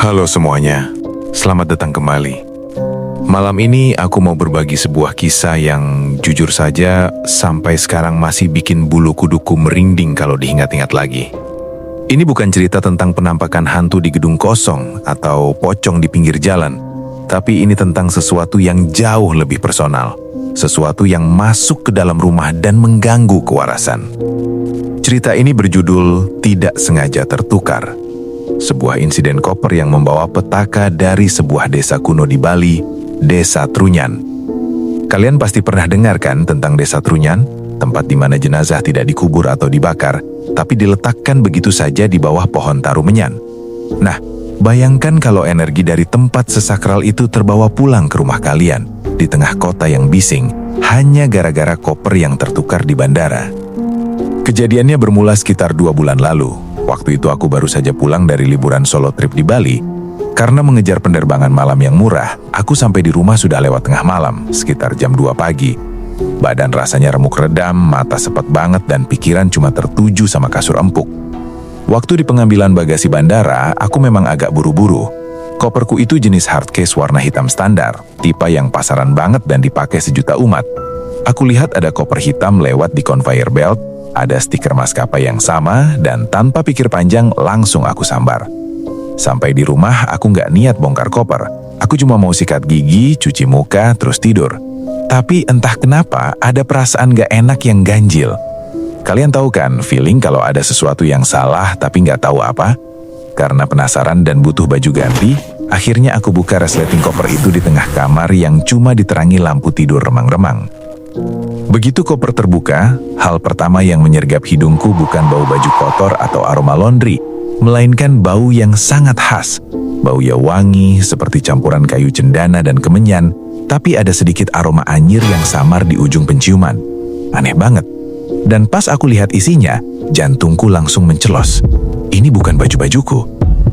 Halo semuanya, selamat datang kembali. Malam ini aku mau berbagi sebuah kisah yang jujur saja sampai sekarang masih bikin bulu kuduku merinding kalau diingat-ingat lagi. Ini bukan cerita tentang penampakan hantu di gedung kosong atau pocong di pinggir jalan, tapi ini tentang sesuatu yang jauh lebih personal, sesuatu yang masuk ke dalam rumah dan mengganggu kewarasan. Cerita ini berjudul Tidak Sengaja Tertukar. Sebuah insiden koper yang membawa petaka dari sebuah desa kuno di Bali, Desa Trunyan. Kalian pasti pernah dengar kan tentang Desa Trunyan, tempat di mana jenazah tidak dikubur atau dibakar, tapi diletakkan begitu saja di bawah pohon tarumenyan. Nah, bayangkan kalau energi dari tempat sesakral itu terbawa pulang ke rumah kalian, di tengah kota yang bising, hanya gara-gara koper yang tertukar di bandara. Kejadiannya bermula sekitar 2 bulan lalu. Waktu itu aku baru saja pulang dari liburan solo trip di Bali. Karena mengejar penerbangan malam yang murah, aku sampai di rumah sudah lewat tengah malam, sekitar jam 2 pagi. Badan rasanya remuk redam, mata sepet banget dan pikiran cuma tertuju sama kasur empuk. Waktu di pengambilan bagasi bandara, aku memang agak buru-buru. Koperku itu jenis hardcase warna hitam standar, tipe yang pasaran banget dan dipakai sejuta umat. Aku lihat ada koper hitam lewat di conveyor belt, ada stiker maskapai yang sama, dan tanpa pikir panjang langsung aku sambar. Sampai di rumah aku nggak niat bongkar koper. Aku cuma mau sikat gigi, cuci muka, terus tidur. Tapi entah kenapa ada perasaan nggak enak yang ganjil. Kalian tahu kan feeling kalau ada sesuatu yang salah tapi nggak tahu apa? Karena penasaran dan butuh baju ganti, akhirnya aku buka resleting koper itu di tengah kamar yang cuma diterangi lampu tidur remang-remang. Begitu koper terbuka, hal pertama yang menyergap hidungku bukan bau baju kotor atau aroma laundry, melainkan bau yang sangat khas. Baunya wangi seperti campuran kayu cendana dan kemenyan, tapi ada sedikit aroma anyir yang samar di ujung penciuman. Aneh banget. Dan pas aku lihat isinya, jantungku langsung mencelos. Ini bukan baju-bajuku.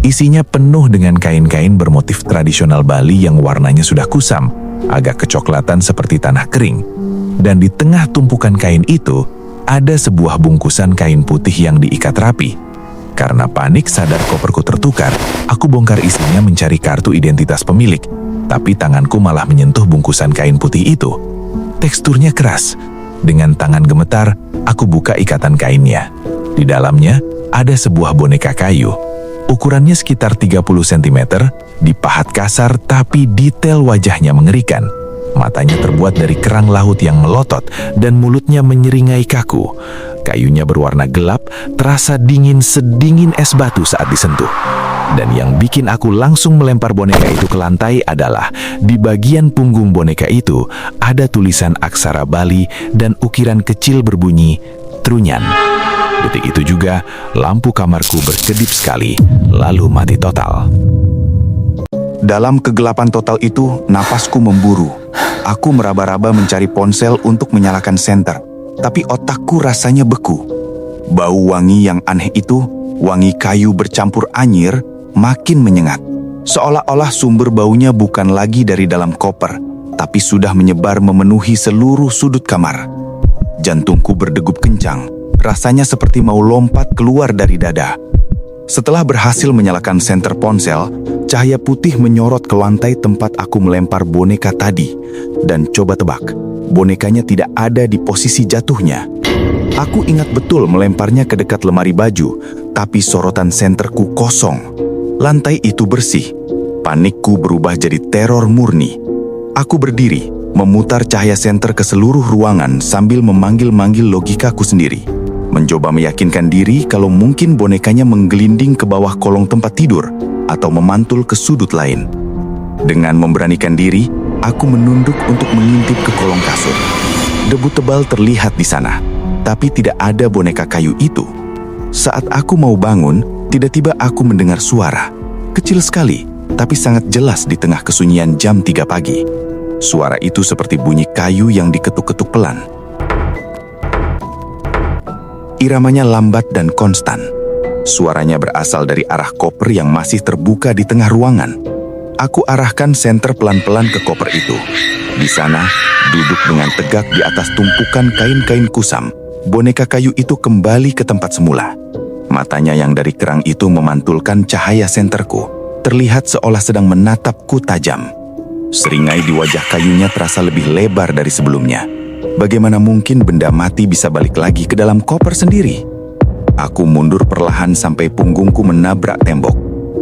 Isinya penuh dengan kain-kain bermotif tradisional Bali yang warnanya sudah kusam, agak kecoklatan seperti tanah kering. Dan di tengah tumpukan kain itu, ada sebuah bungkusan kain putih yang diikat rapi. Karena panik sadar koperku tertukar, aku bongkar isinya mencari kartu identitas pemilik. Tapi tanganku malah menyentuh bungkusan kain putih itu. Teksturnya keras. Dengan tangan gemetar, aku buka ikatan kainnya. Di dalamnya, ada sebuah boneka kayu. Ukurannya sekitar 30 cm, dipahat kasar tapi detail wajahnya mengerikan. Matanya terbuat dari kerang laut yang melotot dan mulutnya menyeringai kaku. Kayunya berwarna gelap, terasa dingin sedingin es batu saat disentuh. Dan yang bikin aku langsung melempar boneka itu ke lantai adalah di bagian punggung boneka itu ada tulisan aksara Bali dan ukiran kecil berbunyi Trunyan. Detik itu juga lampu kamarku berkedip sekali, lalu mati total. Dalam kegelapan total itu, napasku memburu. Aku meraba-raba mencari ponsel untuk menyalakan senter, tapi otakku rasanya beku. Bau wangi yang aneh itu, wangi kayu bercampur anyir, makin menyengat. Seolah-olah sumber baunya bukan lagi dari dalam koper, tapi sudah menyebar memenuhi seluruh sudut kamar. Jantungku berdegup kencang, rasanya seperti mau lompat keluar dari dada. Setelah berhasil menyalakan senter ponsel, cahaya putih menyorot ke lantai tempat aku melempar boneka tadi. Dan coba tebak, bonekanya tidak ada di posisi jatuhnya. Aku ingat betul melemparnya ke dekat lemari baju, tapi sorotan senterku kosong. Lantai itu bersih. Panikku berubah jadi teror murni. Aku berdiri, memutar cahaya senter ke seluruh ruangan sambil memanggil-manggil logikaku sendiri. Mencoba meyakinkan diri kalau mungkin bonekanya menggelinding ke bawah kolong tempat tidur atau memantul ke sudut lain. Dengan memberanikan diri, aku menunduk untuk mengintip ke kolong kasur. Debu tebal terlihat di sana, tapi tidak ada boneka kayu itu. Saat aku mau bangun, tiba-tiba aku mendengar suara. Kecil sekali, tapi sangat jelas di tengah kesunyian jam 3 pagi. Suara itu seperti bunyi kayu yang diketuk-ketuk pelan. Iramanya lambat dan konstan. Suaranya berasal dari arah koper yang masih terbuka di tengah ruangan. Aku arahkan senter pelan-pelan ke koper itu. Di sana, duduk dengan tegak di atas tumpukan kain-kain kusam, boneka kayu itu kembali ke tempat semula. Matanya yang dari kerang itu memantulkan cahaya senterku. terlihat seolah sedang menatapku tajam. Seringai di wajah kayunya terasa lebih lebar dari sebelumnya. Bagaimana mungkin benda mati bisa balik lagi ke dalam koper sendiri? Aku mundur perlahan sampai punggungku menabrak tembok.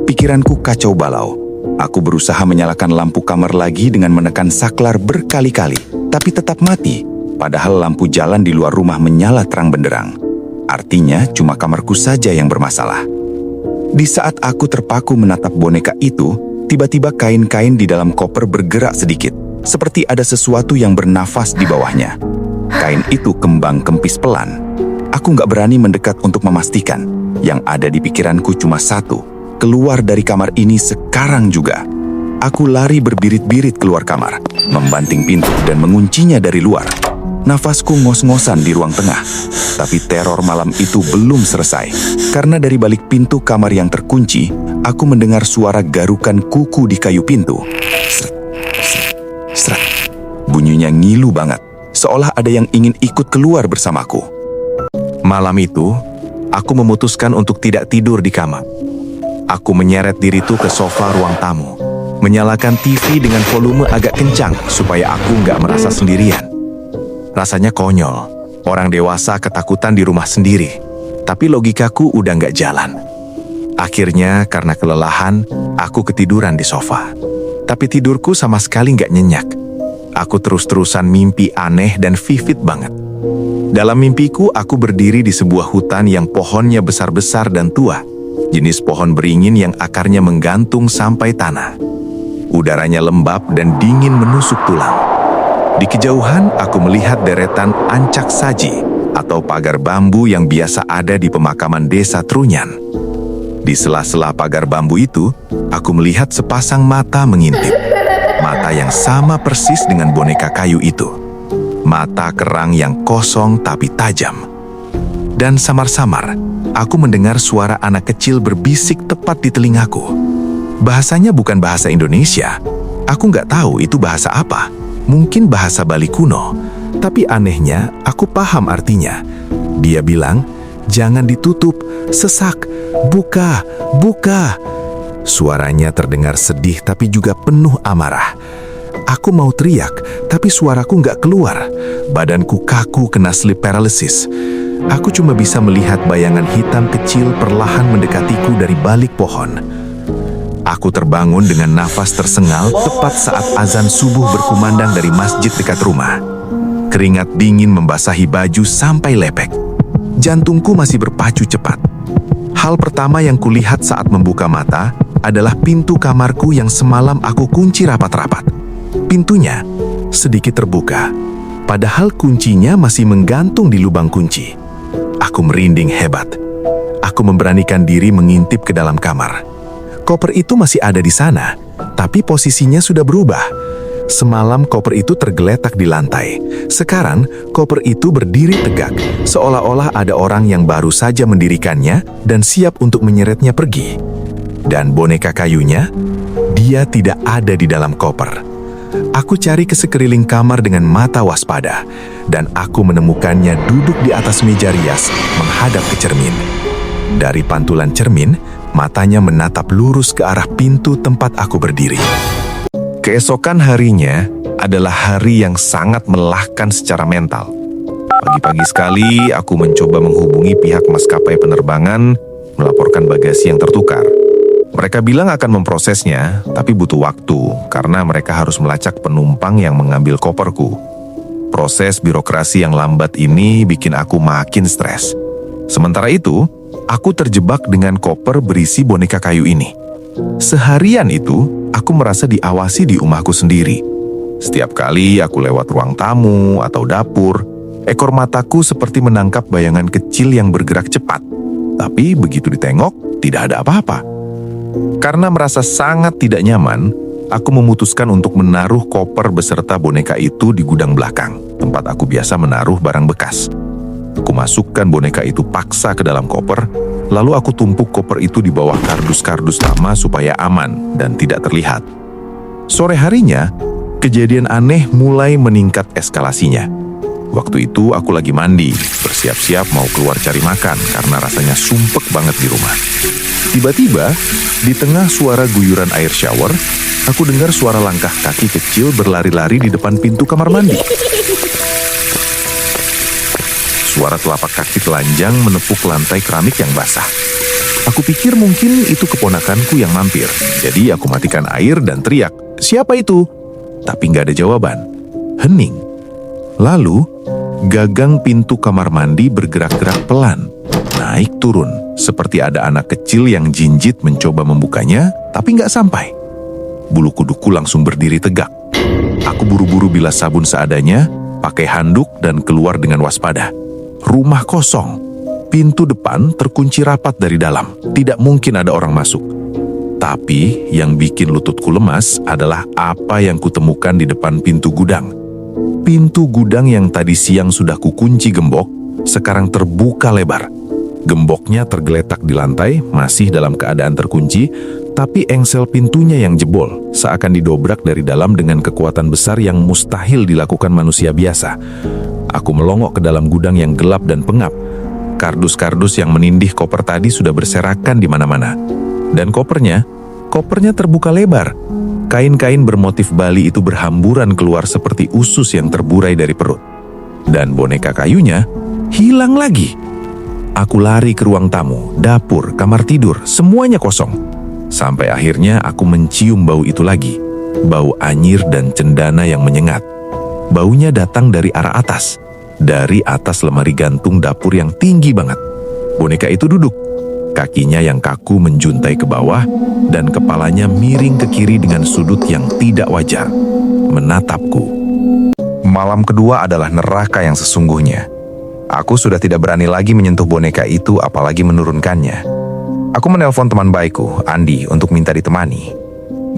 Pikiranku kacau balau. Aku berusaha menyalakan lampu kamar lagi dengan menekan saklar berkali-kali, tapi tetap mati. Padahal lampu jalan di luar rumah menyala terang benderang. Artinya cuma kamarku saja yang bermasalah. Di saat aku terpaku menatap boneka itu, tiba-tiba kain-kain di dalam koper bergerak sedikit, seperti ada sesuatu yang bernafas di bawahnya. Kain itu kembang kempis pelan. Aku nggak berani mendekat untuk memastikan. Yang ada di pikiranku cuma satu, keluar dari kamar ini sekarang juga. Aku lari berbirit-birit keluar kamar, membanting pintu dan menguncinya dari luar. Nafasku ngos-ngosan di ruang tengah, tapi teror malam itu belum selesai. Karena dari balik pintu kamar yang terkunci, aku mendengar suara garukan kuku di kayu pintu. Sret, sret, sret. Bunyinya ngilu banget, seolah ada yang ingin ikut keluar bersamaku. Malam itu, aku memutuskan untuk tidak tidur di kamar. Aku menyeret diriku ke sofa ruang tamu, menyalakan TV dengan volume agak kencang supaya aku nggak merasa sendirian. Rasanya konyol, orang dewasa ketakutan di rumah sendiri, tapi logikaku udah nggak jalan. Akhirnya karena kelelahan, aku ketiduran di sofa. Tapi tidurku sama sekali nggak nyenyak. Aku terus-terusan mimpi aneh dan vivid banget. Dalam mimpiku, aku berdiri di sebuah hutan yang pohonnya besar-besar dan tua. Jenis pohon beringin yang akarnya menggantung sampai tanah. Udaranya lembab dan dingin menusuk tulang. Di kejauhan, aku melihat deretan ancak saji atau pagar bambu yang biasa ada di pemakaman desa Trunyan. Di sela-sela pagar bambu itu, aku melihat sepasang mata mengintip. Mata yang sama persis dengan boneka kayu itu. Mata kerang yang kosong tapi tajam. Dan samar-samar, aku mendengar suara anak kecil berbisik tepat di telingaku. Bahasanya bukan bahasa Indonesia. Aku nggak tahu itu bahasa apa. Mungkin bahasa Bali kuno. Tapi anehnya, aku paham artinya. Dia bilang, jangan ditutup, sesak, buka, buka. Suaranya terdengar sedih tapi juga penuh amarah. Aku mau teriak, tapi suaraku nggak keluar. Badanku kaku kena sleep paralysis. Aku cuma bisa melihat bayangan hitam kecil perlahan mendekatiku dari balik pohon. Aku terbangun dengan nafas tersengal tepat saat azan subuh berkumandang dari masjid dekat rumah. Keringat dingin membasahi baju sampai lepek. Jantungku masih berpacu cepat. Hal pertama yang kulihat saat membuka mata adalah pintu kamarku yang semalam aku kunci rapat-rapat. Pintunya sedikit terbuka, padahal kuncinya masih menggantung di lubang kunci. Aku merinding hebat. Aku memberanikan diri mengintip ke dalam kamar. Koper itu masih ada di sana, tapi posisinya sudah berubah. Semalam koper itu tergeletak di lantai. Sekarang koper itu berdiri tegak, seolah-olah ada orang yang baru saja mendirikannya dan siap untuk menyeretnya pergi. Dan boneka kayunya, dia tidak ada di dalam koper. Aku cari ke sekeliling kamar dengan mata waspada, dan aku menemukannya duduk di atas meja rias menghadap ke cermin. Dari pantulan cermin, matanya menatap lurus ke arah pintu tempat aku berdiri. Keesokan harinya adalah hari yang sangat melelahkan secara mental. Pagi-pagi sekali, aku mencoba menghubungi pihak maskapai penerbangan, melaporkan bagasi yang tertukar. Mereka bilang akan memprosesnya, tapi butuh waktu karena mereka harus melacak penumpang yang mengambil koperku. Proses birokrasi yang lambat ini bikin aku makin stres. Sementara itu, aku terjebak dengan koper berisi boneka kayu ini. Seharian itu, aku merasa diawasi di rumahku sendiri. Setiap kali aku lewat ruang tamu atau dapur, ekor mataku seperti menangkap bayangan kecil yang bergerak cepat. Tapi begitu ditengok, tidak ada apa-apa. Karena merasa sangat tidak nyaman, aku memutuskan untuk menaruh koper beserta boneka itu di gudang belakang, tempat aku biasa menaruh barang bekas. Aku masukkan boneka itu paksa ke dalam koper, lalu aku tumpuk koper itu di bawah kardus-kardus lama supaya aman dan tidak terlihat. Sore harinya, kejadian aneh mulai meningkat eskalasinya. Waktu itu aku lagi mandi, bersiap-siap mau keluar cari makan karena rasanya sumpek banget di rumah. Tiba-tiba, di tengah suara guyuran air shower, aku dengar suara langkah kaki kecil berlari-lari di depan pintu kamar mandi. Suara telapak kaki telanjang menepuk lantai keramik yang basah. Aku pikir mungkin itu keponakanku yang mampir, jadi aku matikan air dan teriak, "Siapa itu?" Tapi nggak ada jawaban. Hening. Lalu, gagang pintu kamar mandi bergerak-gerak pelan, naik turun, seperti ada anak kecil yang jinjit mencoba membukanya, tapi nggak sampai. Bulu kuduku langsung berdiri tegak. Aku buru-buru bilas sabun seadanya, pakai handuk dan keluar dengan waspada. Rumah kosong. Pintu depan terkunci rapat dari dalam. Tidak mungkin ada orang masuk. Tapi yang bikin lututku lemas adalah apa yang kutemukan di depan pintu gudang. Pintu gudang yang tadi siang sudah kukunci gembok, sekarang terbuka lebar. Gemboknya tergeletak di lantai, masih dalam keadaan terkunci, tapi engsel pintunya yang jebol, seakan didobrak dari dalam dengan kekuatan besar yang mustahil dilakukan manusia biasa. Aku melongok ke dalam gudang yang gelap dan pengap. Kardus-kardus yang menindih koper tadi sudah berserakan di mana-mana. Dan kopernya terbuka lebar. Kain-kain bermotif Bali itu berhamburan keluar seperti usus yang terburai dari perut. Dan boneka kayunya hilang lagi. Aku lari ke ruang tamu, dapur, kamar tidur, semuanya kosong. Sampai akhirnya aku mencium bau itu lagi. Bau anyir dan cendana yang menyengat. Baunya datang dari arah atas. Dari atas lemari gantung dapur yang tinggi banget. Boneka itu duduk. Kakinya yang kaku menjuntai ke bawah dan kepalanya miring ke kiri dengan sudut yang tidak wajar. Menatapku. Malam kedua adalah neraka yang sesungguhnya. Aku sudah tidak berani lagi menyentuh boneka itu apalagi menurunkannya. Aku menelpon teman baikku, Andi, untuk minta ditemani.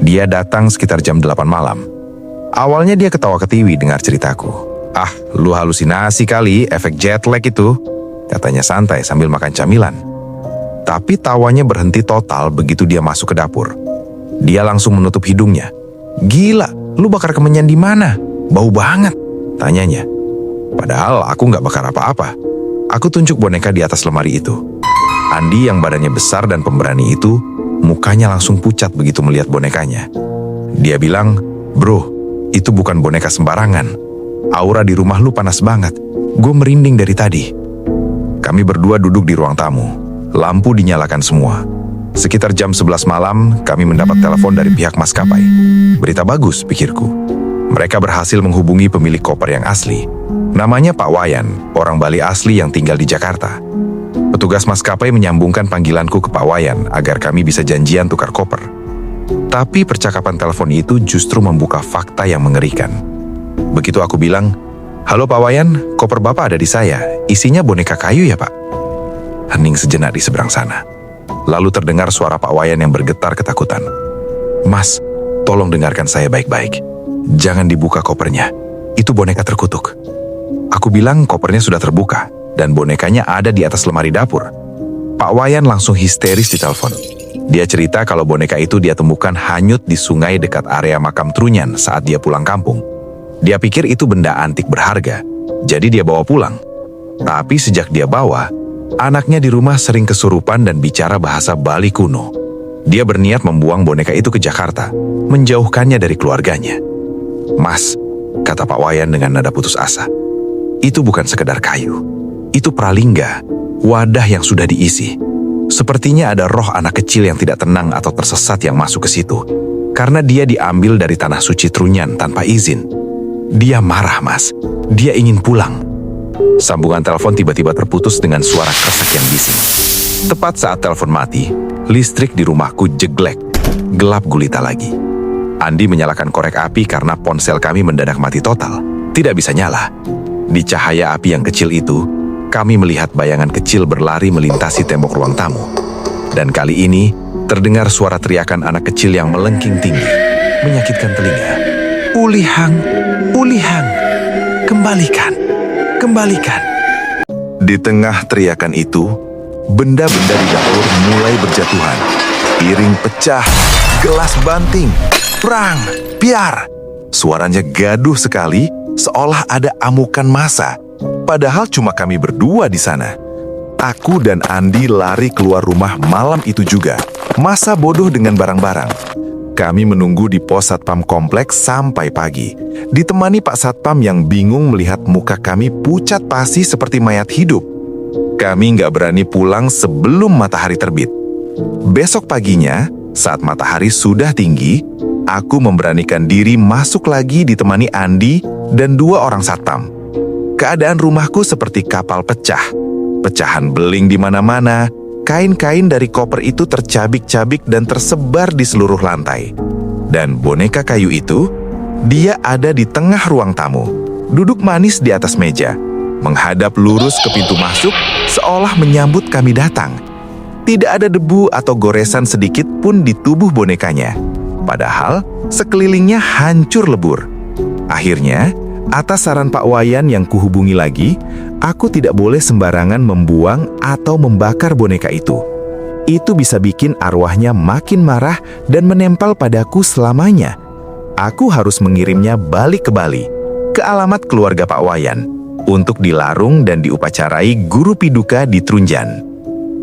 Dia datang sekitar jam 8 malam. Awalnya dia ketawa ketiwi dengar ceritaku. "Ah, lu halusinasi kali, efek jet lag itu," katanya santai sambil makan camilan. Tapi tawanya berhenti total begitu dia masuk ke dapur. Dia langsung menutup hidungnya. "Gila, lu bakar kemenyan di mana? Bau banget," tanyanya. Padahal aku nggak bakar apa-apa. Aku tunjuk boneka di atas lemari itu. Andi yang badannya besar dan pemberani itu, mukanya langsung pucat begitu melihat bonekanya. Dia bilang, "Bro, itu bukan boneka sembarangan. Aura di rumah lu panas banget. Gue merinding dari tadi." Kami berdua duduk di ruang tamu. Lampu dinyalakan semua. Sekitar jam 11 malam, kami mendapat telepon dari pihak maskapai. Berita bagus, pikirku. Mereka berhasil menghubungi pemilik koper yang asli. Namanya Pak Wayan, orang Bali asli yang tinggal di Jakarta. Petugas maskapai menyambungkan panggilanku ke Pak Wayan agar kami bisa janjian tukar koper. Tapi percakapan telepon itu justru membuka fakta yang mengerikan. Begitu aku bilang, "Halo Pak Wayan, koper Bapak ada di saya. Isinya boneka kayu ya Pak?" Hening sejenak di seberang sana. Lalu terdengar suara Pak Wayan yang bergetar ketakutan. "Mas, tolong dengarkan saya baik-baik. Jangan dibuka kopernya. Itu boneka terkutuk." Aku bilang kopernya sudah terbuka dan bonekanya ada di atas lemari dapur. Pak Wayan langsung histeris di telepon. Dia cerita kalau boneka itu dia temukan hanyut di sungai dekat area makam Trunyan saat dia pulang kampung. Dia pikir itu benda antik berharga, jadi dia bawa pulang. Tapi sejak dia bawa, anaknya di rumah sering kesurupan dan bicara bahasa Bali kuno. Dia berniat membuang boneka itu ke Jakarta, menjauhkannya dari keluarganya. "Mas," kata Pak Wayan dengan nada putus asa, "itu bukan sekedar kayu. Itu pralingga, wadah yang sudah diisi. Sepertinya ada roh anak kecil yang tidak tenang atau tersesat yang masuk ke situ. Karena dia diambil dari tanah suci Trunyan tanpa izin. Dia marah, Mas. Dia ingin pulang." Sambungan telepon tiba-tiba terputus dengan suara kresak yang bising. Tepat saat telepon mati, listrik di rumahku jeglek, gelap gulita lagi. Andi menyalakan korek api karena ponsel kami mendadak mati total. Tidak bisa nyala. Di cahaya api yang kecil itu, kami melihat bayangan kecil berlari melintasi tembok ruang tamu. Dan kali ini, terdengar suara teriakan anak kecil yang melengking tinggi, menyakitkan telinga. "Ulihang, Ulihang, kembalikan, kembalikan." Di tengah teriakan itu, benda-benda di dapur mulai berjatuhan. Piring pecah, gelas banting, prang, piar. Suaranya gaduh sekali seolah ada amukan massa. Padahal cuma kami berdua di sana. Aku dan Andi lari keluar rumah malam itu juga. Masa bodoh dengan barang-barang. Kami menunggu di pos satpam kompleks sampai pagi. Ditemani Pak Satpam yang bingung melihat muka kami pucat pasi seperti mayat hidup. Kami nggak berani pulang sebelum matahari terbit. Besok paginya, saat matahari sudah tinggi, aku memberanikan diri masuk lagi ditemani Andi dan 2 orang satpam. Keadaan rumahku seperti kapal pecah. Pecahan beling di mana-mana, kain-kain dari koper itu tercabik-cabik dan tersebar di seluruh lantai. Dan boneka kayu itu, dia ada di tengah ruang tamu, duduk manis di atas meja, menghadap lurus ke pintu masuk seolah menyambut kami datang. Tidak ada debu atau goresan sedikit pun di tubuh bonekanya. Padahal sekelilingnya hancur lebur. Akhirnya, atas saran Pak Wayan yang kuhubungi lagi, aku tidak boleh sembarangan membuang atau membakar boneka itu. Itu bisa bikin arwahnya makin marah dan menempel padaku selamanya. Aku harus mengirimnya balik ke Bali, ke alamat keluarga Pak Wayan, untuk dilarung dan diupacarai guru piduka di Trunjan.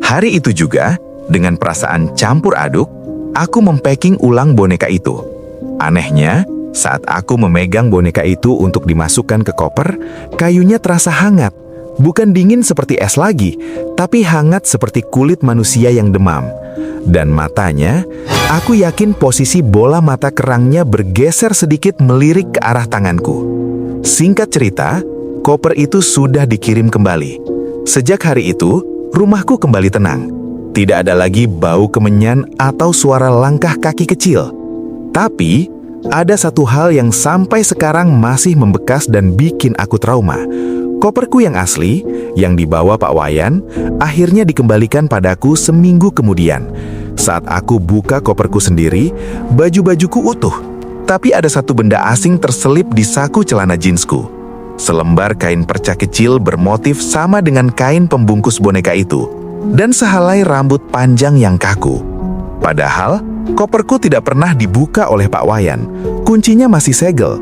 Hari itu juga, dengan perasaan campur aduk, aku mempacking ulang boneka itu. Anehnya, saat aku memegang boneka itu untuk dimasukkan ke koper, kayunya terasa hangat. Bukan dingin seperti es lagi, tapi hangat seperti kulit manusia yang demam. Dan matanya, aku yakin posisi bola mata kerangnya bergeser sedikit melirik ke arah tanganku. Singkat cerita, koper itu sudah dikirim kembali. Sejak hari itu, rumahku kembali tenang. Tidak ada lagi bau kemenyan atau suara langkah kaki kecil. Tapi, ada satu hal yang sampai sekarang masih membekas dan bikin aku trauma. Koperku yang asli, yang dibawa Pak Wayan, akhirnya dikembalikan padaku seminggu kemudian. Saat aku buka koperku sendiri, baju-bajuku utuh. Tapi ada satu benda asing terselip di saku celana jeansku. Selembar kain perca kecil bermotif sama dengan kain pembungkus boneka itu. Dan sehelai rambut panjang yang kaku. Padahal, koperku tidak pernah dibuka oleh Pak Wayan. Kuncinya masih segel.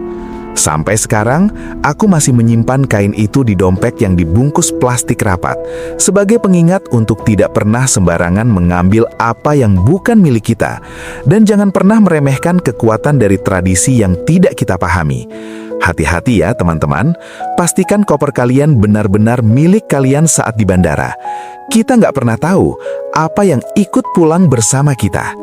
Sampai sekarang, aku masih menyimpan kain itu di dompet yang dibungkus plastik rapat, sebagai pengingat untuk tidak pernah sembarangan mengambil apa yang bukan milik kita, dan jangan pernah meremehkan kekuatan dari tradisi yang tidak kita pahami. Hati-hati ya teman-teman, pastikan koper kalian benar-benar milik kalian saat di bandara. Kita nggak pernah tahu apa yang ikut pulang bersama kita.